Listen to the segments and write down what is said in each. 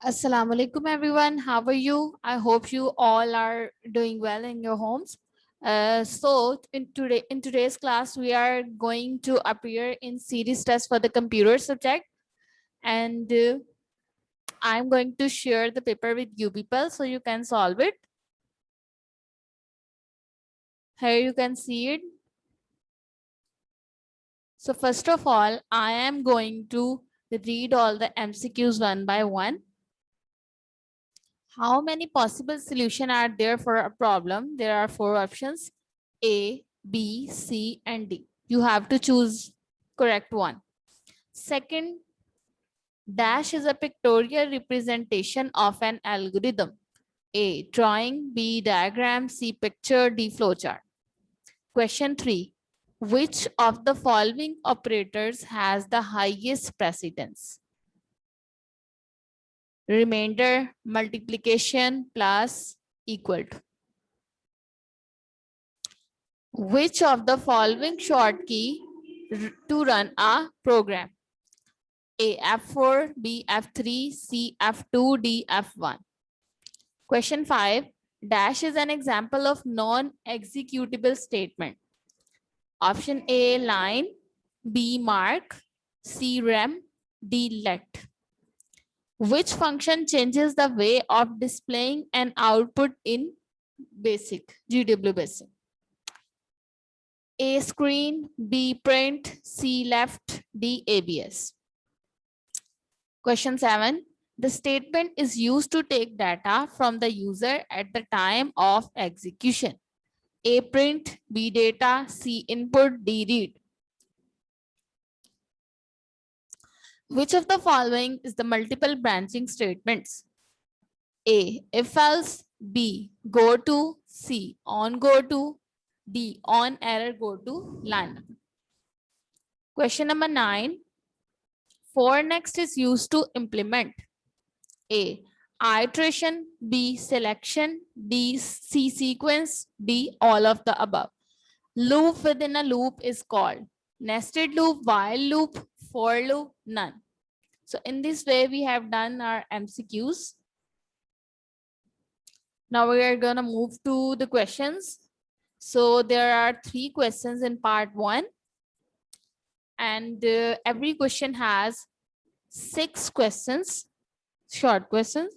Assalamu alaikum everyone. How are you? I hope you all are doing well in your homes. In today's class we are going to appear in series test for the computer subject, and I'm going to share the paper with you people so you can solve it. Here you can see it. So first of all, I am going to read all the MCQs one by one. How many possible solutions are there for a problem? There are four options: A, B, C, and D. You have to choose correct one. Second, dash is a pictorial representation of an algorithm. A, drawing, B, diagram, C, picture, D, flowchart. Question 3. Which of the following operators has the highest precedence? Remainder, multiplication, plus, equal to. Which of the following short key to run a program? A, F4, B, F3, C, F2, D, F1. Question 5. Dash is an example of non-executable statement. Option A, line, B, mark, C, rem, D, let. Which function changes the way of displaying an output in BASIC, GW Basic? A, screen, B, print, C, left, D, ABS. Question 7. The statement is used to take data from the user at the time of execution. A, print, B, data, C, input, D, read. Which of the following is the multiple branching statements? A, if else, B, go to, C, on go to, D, on error go to line. Question number 9. For next is used to implement. A, iteration, B, selection, D, C, sequence, D, all of the above. Loop within a loop is called nested loop, while loop, for loop, none. So in this way, we have done our MCQs. Now we are going to move to the questions. So there are 3 questions in part 1. And every question has 6 questions, short questions.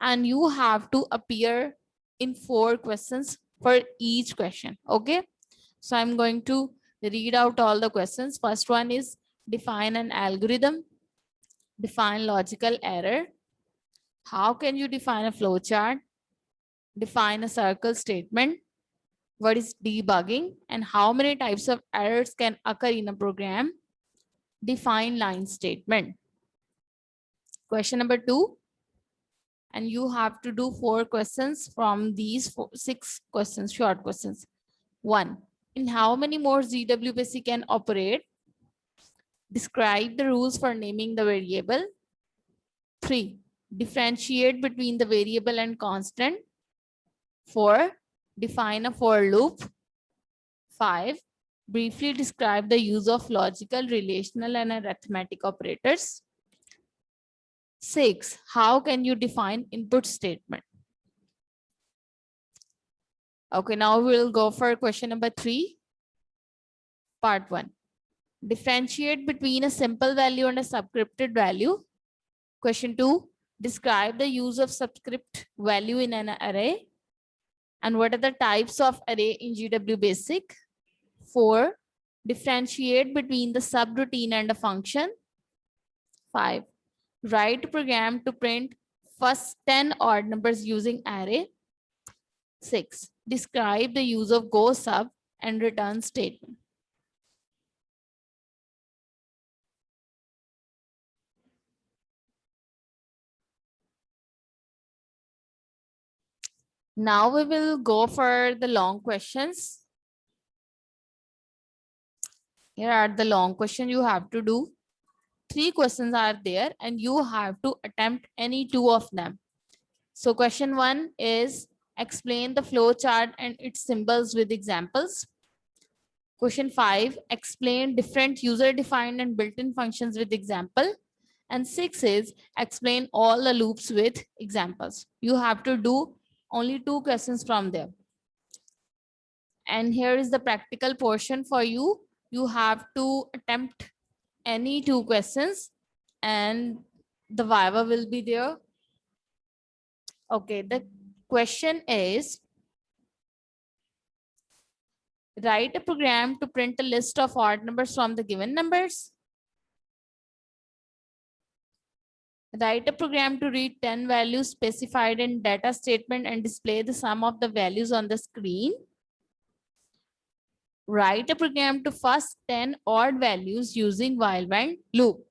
And you have to appear in 4 questions for each question. Okay. So I'm going to read out all the questions. First one is define an algorithm, define logical error. How can you define a flowchart? Define a circle statement. What is debugging and how many types of errors can occur in a program? Define line statement. Question number 2. And you have to do 4 questions from these 6 questions, short questions. 1. In how many modes GWBasic can operate? Describe the rules for naming the variable. 3. Differentiate between the variable and constant. 4. Define a for loop. 5. Briefly describe the use of logical, relational, and arithmetic operators. 6. How can you define input statement? Okay, now we'll go for question number 3, part 1. Differentiate between a simple value and a subscripted value. Question 2. Describe the use of subscript value in an array. And what are the types of array in GW Basic? 4. Differentiate between the subroutine and a function. 5. Write a program to print first 10 odd numbers using array. 6. Describe the use of go sub and return statement. Now we will go for the long questions. Here are the long questions you have to do. 3 questions are there and you have to attempt any 2 of them. So question 1 is explain the flow chart and its symbols with examples. Question 5, explain different user defined and built-in functions with example. And 6 is explain all the loops with examples. You have to do only 2 questions from there. And here is the practical portion for you. You have to attempt any 2 questions and the Viva will be there. Okay, the question is, write a program to print a list of odd numbers from the given numbers. Write a program to read 10 values specified in data statement and display the sum of the values on the screen. Write a program to first 10 odd values using while loop.